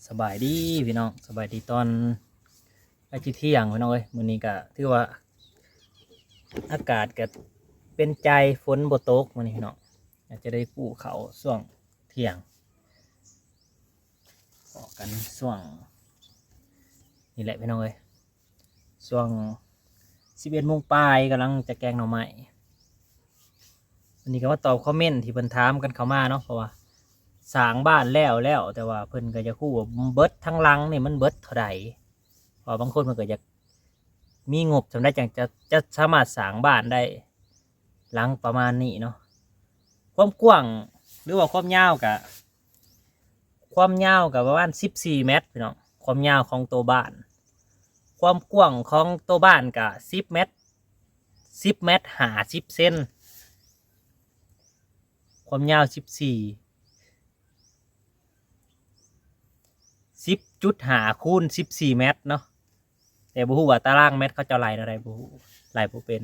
สบายดีพี่น้องสบายดีตอนไอ้ที่เที่ยงพี่น้องเอ้ยมื้อนี้ก็ถือว่าอากาศก็เป็นใจฝนบ่ตกมื้อนี้พี่น้องอยากจะได้กู้เขาวช่วงเที่ยงออกกันช่วงนี่แหละพี่น้องเอ้ยช่วง11 โมงปลายกำลังจะแกงหน่อไม้วันนี้ก็มาตอบคอมเมนต์ที่เพิ่นถามกันเข้ามาเนาะเพราะว่าสร้างบ้านแล้วแต่ว่าเพิ่นก็จะคู่ว่าเบิดทั้งหลังนี่มันเบิดเท่าใดเพราะบางคนมันก็จะมีงบสำหรับจังจะสามารถสร้างบ้านได้หลังประมาณนี้เนาะความกว้างหรือว่าความยาวกับประมาณ14 เมตรพี่น้องความยาวของตัวบ้านความกว้างของตัวบ้านกับ10 เมตร50 เซนความยาว10.5 คูณ 14 เมตรเนาะแต่บ่ฮู้ว่าตารางเมตรเขาจะไล่อะไรบ่ฮู้ไล่บ่เป็น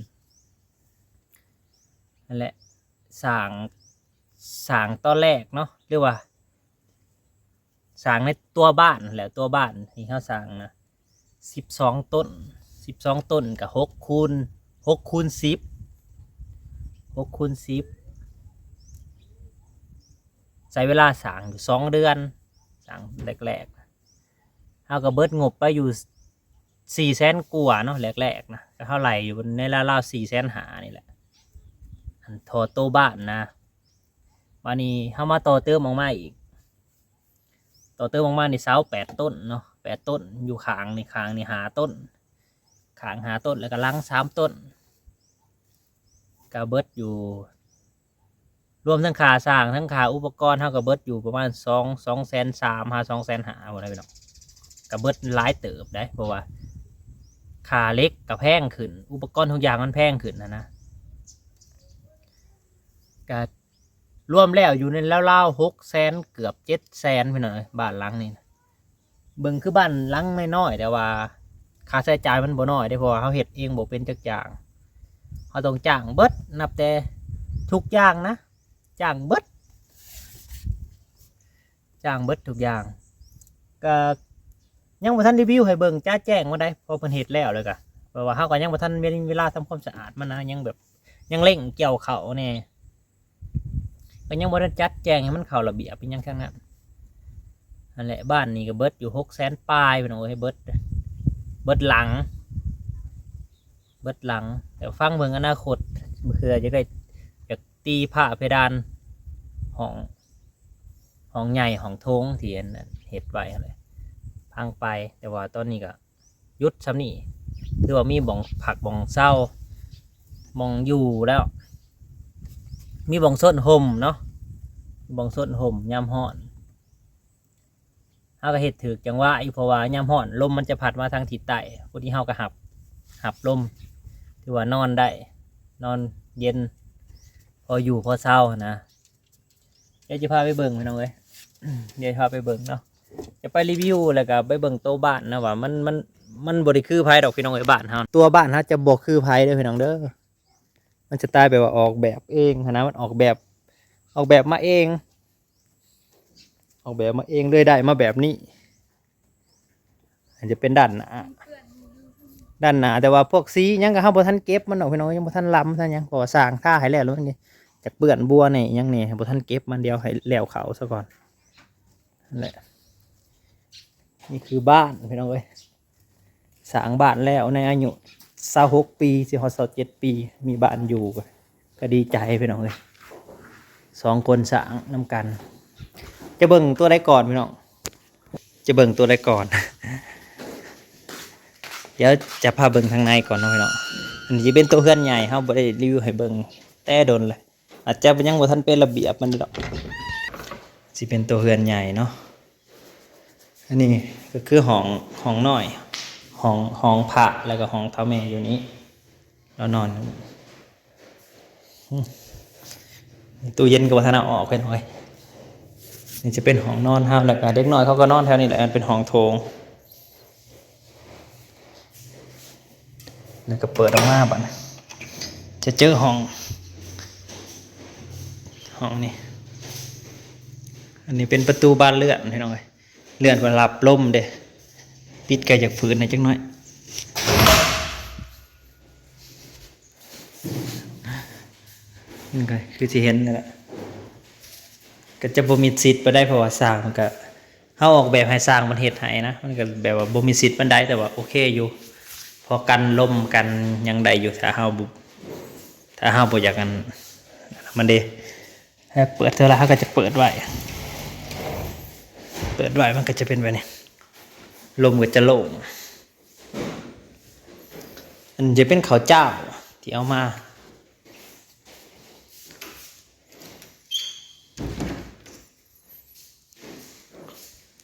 นั่นแหละสร้างตอนแรกเนาะหรือว่าสร้างในตัวบ้านแหละตัวบ้านที่เขาสร้างนะ12 ต้นกับ6 คูณ 10ใช้เวลาสร้างอยู่2 เดือนสร้างแรกๆเขาก็เบิดงบไปอยู่400,000 กว่าเนาะแรกๆนะก็เท่าไหร่อยู่ในราวๆ450,000นี่แหละอันทอโตบ้านนะวันนี้เขามาต่อเติมออกมาอีกนี่เสา8 ต้นเนาะ8 ต้นอยู่ข้างนี่5 ต้นข้าง5 ต้นแล้วก็หลัง3 ต้นก็เบิดอยู่รวมทั้งค่าสร้างทั้งค่าอุปกรณ์เท่ากับเบิดอยู่ประมาณ2,300,000 หา 2,500,000บ่ได้พี่น้องก็เบิดหลายเติบได้เพราะว่าค่าเล็กกับแพงขึ้นอุปกรณ์ทุกอย่างมันแพงขึ้นนะก็รวมแล้วอยู่ในราวๆ600,000เกือบ700,000พี่น้องบ้านหลังนี้นะเบิ่งคือบ้านหลังน้อยๆแต่ว่าค่าใช้จ่ายมันบ่น้อยได้เพราะว่าเขาเฮ็ดเองบ่เป็นจักอย่างเขาต้องจ้างเบิดนับแต่ทุกอย่างนะจ้างเบิดทุกอย่างก็ยังบ่ทันรีวิวให้เบิ่งจ้าแจ้งมาได้พอเพิ่นเฮ็ดแล้วเลยก็เพราะว่าเฮาก็ยังบ่ทันมีเวลาทำความสะอาดมันนะยังแบบยังเร่งเกี่ยวเขาแน่ก็ยังบ่ได้จัดแจงให้มันเข้าระเบียบเป็นหยังคั่งนั้นนั่นแหละบ้านนี้ก็เบิดอยู่600,000ปลายพี่น้องเอ้ยเบิดหลังแต่ฟังเบิ่งอนาคตเผื่อจะได้จะตีผ้าเพดานห้องใหญ่ห้องโถงที่อันนั้นเฮ็ดไว้อะไรพังไปแต่ว่าตอนนี้ก็ยุดซ้ำนี่คือว่ามีบ่องผักบ่องเศร้าบ่องอยู่แล้วมีบ่องส้นห่มเนาะบ่องส้นห่มยามฮ้อนเฮาก็เฮ็ดถูกจังหวะเพราะว่ายามฮ้อนลมมันจะพัดมาทางทิศใต้พอดีเฮาก็หับลมถือว่านอนได้นอนเย็นพออยู่พอเศร้านะเดี๋ยวจะพาไปเบิ่งพี่น้องเอ้ยเดี๋ยวพาไปเบิ่งเนาะจะไปรีวิวแล้วก็ไปเบิ่งโต๊ะบ้านนะว่ามันบ่ได้คือไผดอกพี่น้องเอ้ยบ้านเฮาตัวบ้านเฮาจะบ่คือไผเด้อพี่น้องเด้อมันจะตายแบบว่าออกแบบเองนะมันออกแบบมาเองเลยได้มาแบบนี้อาจจะเป็นด้านหน้าแต่ว่าพวกสียังก็เฮาบ่ทันเก็บมันดอกพี่น้องยังบ่ทันล้ำซะยังก่อสร้างท่าให้แล้วนี่จากเปื้อนบัวนี่ยังนี่บ่ทันเก็บมันเดียวให้แล้วเขาซะก่อนนั่นแหละนี่คือบ้านพี่น้องเอ้ยสร้างบ้านแล้วในอายุ26 ปีสิฮอด27 ปีมีบ้านอยู่ก็ดีใจพี่น้องเอ้ย2 คนสร้างนำกันจะเบิ่งตัวใดก่อนพี่น้องจะเบิ่งตัวใดก่อน เดี๋ยวจะพาเบิ่งทางในก่อนนะพี่น้องอันนี้จะเป็นตัวเพื่อนใหญ่เฮาบ่ได้รีวิวให้เบิ่งแต่โดนเลยอาจจะยังบ่ทันเป็นระเบียบมันดอกสิเป็นตัวเพื่อนใหญ่เนาะอันนี้ก็คือห้องน้อยห้องพระแล้วก็ห้องเฒ่าแม่อยู่นี้เรานอนตู้เย็นก็บ่ทันเอาออกไปหน่อยนี่จะเป็นห้องนอนเฮาแล้วก็เด็กน้อยเขาก็นอนแถวนี้แหละเป็นห้องโถงแล้วก็เปิดออกมาบัดจะเจอห้องนี่อันนี้เป็นประตูบานเลื่อนพี่น้องเอ้ย เลื่อนเวลาล่มเด้ปิดไกลจากฝืนหน่อยจังน้อยนี่ก็คือที่เห็นนั่นแหละก็จะบ่มีสิทธิ์ไปได้เพราะว่าสร้างมันก็เฮาออกแบบให้สร้างมันเฮ็ดให้นะมันก็แบบว่าบ่มีสิทธิ์ปานใดแต่ว่าโอเคอยู่พอกันลมกันยังได้อยู่ถ้าเฮาบ่อยากกันมันเด้ให้เปิดเท่าไรเขาก็จะเปิดไว้มันก็จะเป็นแบบนี้ลมก็จะโล่งอันจะเป็นข้าวเจ้าที่เอามา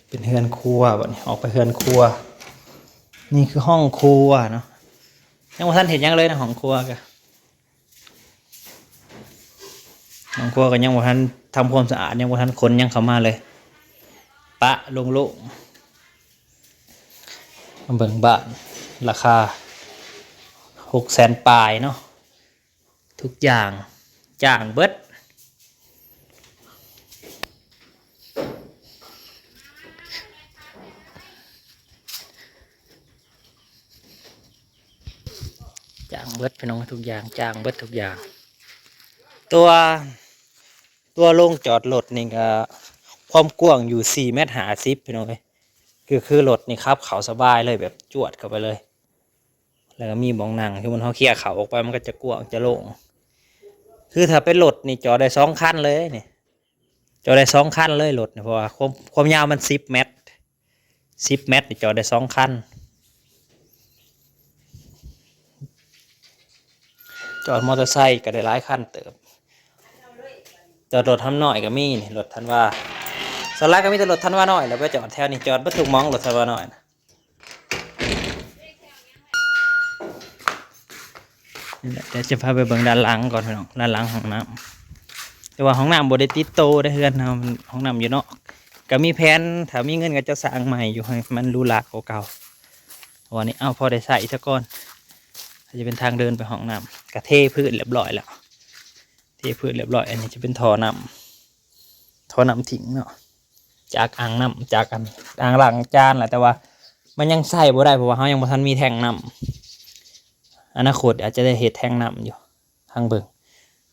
เป็นเฮือนครัวแบบนี้ออกไปเฮือนครัวนี่คือห้องครัวเนาะยังว่าท่านเห็นยังเลยนะห้องครัวก็ห้องครัวก็ยังว่าท่านทำความสะอาดยังว่าท่านคนยังเข้ามาเลยปะโล่งมาเบิ่งบ้านราคา600,000 ปลายเนาะทุกอย่างจ้างเบิดจ้างเบิดพี่น้องทุกอย่างจ้างเบิดทุกอย่างตัวโรงจอดรถนี่ก็ความกว้างอยู่4.50 เมตรพี่น้องเลยคือรถนี่ครับเขาสบายเลยแบบจวดเข้าไปเลยแล้วก็มีบ่องนั่งที่มันเขาเคลียร์เขาออกไปมันก็จะกว้างจะโล่งคือถ้าเป็นรถนี่จอดได้2 คันเลยนี่จอดได้2 คันเลยรถเนี่ยเพราะว่าความยาวมัน10 เมตรนี่จอดได้2 คันจอดมอเตอร์ไซค์ก็ได้หลายคันเติบจอดรถทำหน่อยก็มีนี่รถทันว่าสไลด์ก็มีแต่รถทันว่าน้อยแล้วไปจอดแถวนี้จอดบ่ถูกมองรถทันว่าน้อยนะนี่แหละเดี๋ยวจะพาไปเบิ่งด้านหลังก่อนพี่น้องด้านหลังห้องน้ำแต่ว่าห้องน้ำบ่ได้ติดโตได้เฮือนเฮาห้องน้ำอยู่เนาะก็มีแผนถ้ามีเงินก็จะสร้างใหม่อยู่ให้มันหรูหรากว่าเก่าวันนี้เอาพอได้ใส่ซะก่อนจะเป็นทางเดินไปห้องน้ำกระเทพื้นเรียบร้อยแล้วเทพื้นเรียบร้อยอันนี้จะเป็นท่อน้ำทิ้งเนาะจากอ่างน้ำจากอ่างล้างจานแหละแต่ว่ามันยังใส่บ่ได้เพราะว่าเขายังบ่ทันมีแทงน้ำอนาคตอาจจะได้เห็ดแทงน้ำอยู่ทางเบิ่ง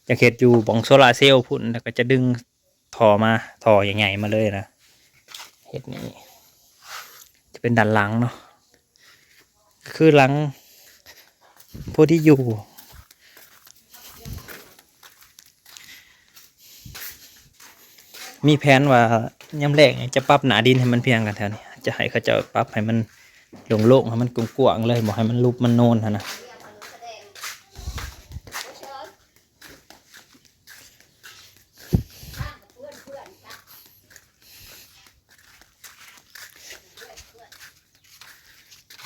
จะเห็ดอยู่บ่องโซลาเซลล์พุ่นแล้วก็จะดึงท่อใหญ่ๆมาเลยนะเห็ดนี้จะเป็นด้านหลังเนาะคือหลังพวกที่อยู่มีแผนว่าย้ำแรกจะปรับหนาดินให้มันเพียงกันแถวนี้จะให้เขาจะปรับให้มันโล่งๆให้มันกว้างๆเลยบอกให้มันรูปมันโน่นนะน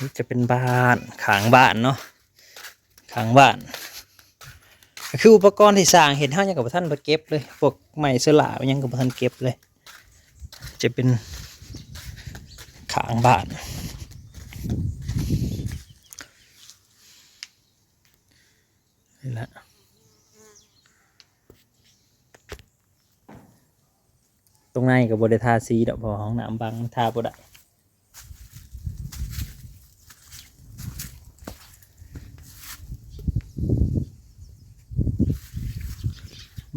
ี่จะเป็นบ้านขางบ้านเนาะขางบ้านคืออุปกรณ์ที่สร้างเห็นเท่ายังกับท่านไปเก็บเลยพวกไม้เสลายังกับท่านเก็บเลยจะเป็นขางบ้านนี่แหละตรงในกับบริทาสีดอกพอห้องน้ำบางทาบ่ได้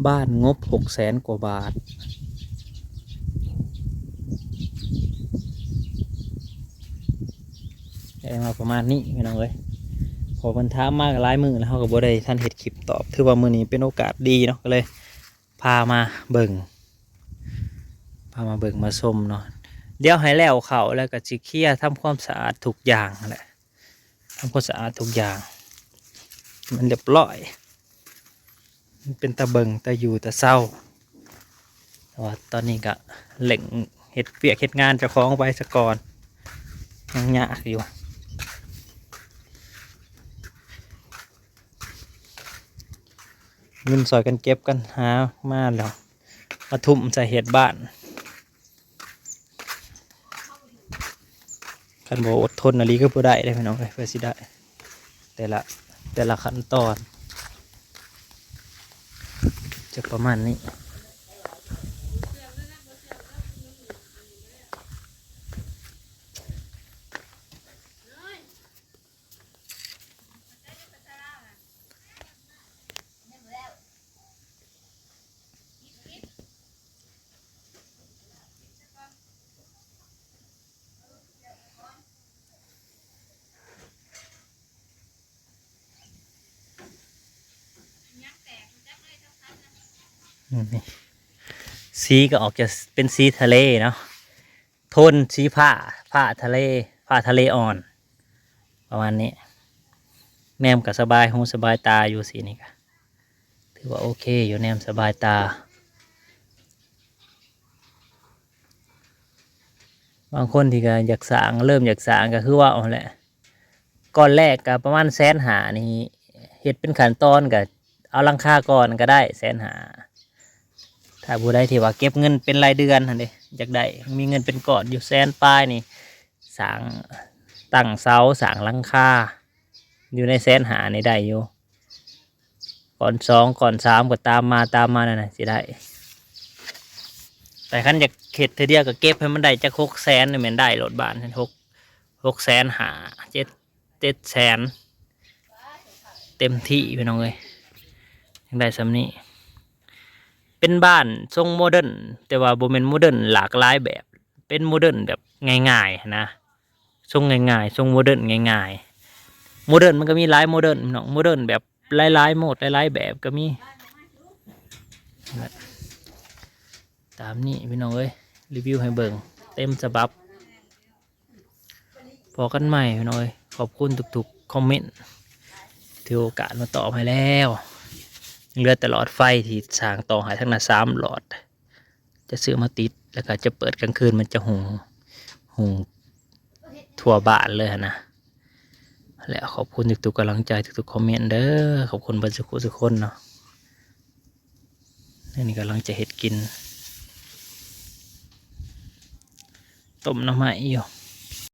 บ้านงบ600,000 กว่าบาทได้มาประมาณนี้พี่น้องเลยพอมันท้ามากหลายมือแล้วเขาก็บ่ได้ท่านเห็ดคลิปตอบถือว่ามือนี้เป็นโอกาสดีเนาะก็เลยพามาเบิ่งมาชมเนาะเดี๋ยวให้แล้วเขาแล้วก็จิเคลียร์ทำความสะอาดทุกอย่างแหละทำความสะอาดทุกอย่างมันเรียบร้อยมันเป็นตะเบิงตะอยู่ตะเศร้าแต่ว่าตอนนี้ก็เล่งเห็ดเปียกเห็ดงานเจ้าของไปซะก่อนยังยากอยู่เงินซอยกันเก็บกันหามาแล้วมาทุ่มใส่เห็ดบ้านคันโบอดทนอะไรก็บ่ได้เลยพี่น้องเลยเพื่อสิได้แต่ละขั้นตอนจะประมาณนี้ นี่สีก็ออกจะเป็นสีทะเลเนาะโทนสีผ้าทะเลผ้าทะเลอ่อน ประมาณนี้แนมกับสบายหูสบายตาอยู่สีนี่ก็ถือว่าโอเคอยู่แนมสบายตาบางคนที่ก็อยากสร้างเริ่มอยากสร้างก็คือว่าเอาแหละก้อนแรกก็ประมาณ150,000นี่เฮ็ดเป็นขั้นตอนก็เอาหลังคาก่อนก็ได้150,000ถ้าผู้ใดที่ว่าเก็บเงินเป็นรายเดือนหั่นเด้อยากได้มีเงินเป็นก้อนอยู่100,000ปลายนี่สร้างตั้งเสาสร้างหลังคาอยู่ใน150,000นี่ได้อยู่ก่อน2ก่อน3ก็ตามมานั่นน่ะสิได้แต่คันอยากเข็ดเทอเดียวก็เก็บให้มันได้จัก600,000นี่แม่นได้รถบ้าน600,000 700,000เต็มที่พี่น้องเอ้ยยังได้สำนี้เป็นบ้านทรงโมเดิร์นแต่ว่าบ่แม่นโมเดิร์นหลากหลายแบบเป็นโมเดิร์นแบบง่ายๆนะทรงง่ายๆทรงโมเดิร์นง่ายๆโมเดิร์นมันก็มีหลายโมเดิร์นเนาะโมเดิร์นแบบหลายๆโหมดหลายๆแบบก็มีตามนี้พี่น้องเอ้ยรีวิวให้เบิ่งเต็มฉบับพอกันใหม่พี่น้องเอ้ยขอบคุณทุกๆคอมเมนต์ที่โอกาสมาตอบให้แล้วเหลือแต่หลอดไฟที่สร้างต่อให้ทั้งนั้น3 หลอดจะซื้อมาติดแล้วก็จะเปิดกลางคืนมันจะหุงทั่วบ้านเลยนะแล้วขอบคุณทุกๆกำลังใจทุกๆคอมเมนต์เด้อขอบคุณบรรจุทุกคนเนาะนี่กำลังจะเห็ดกินต้มน้ำไหมอยู่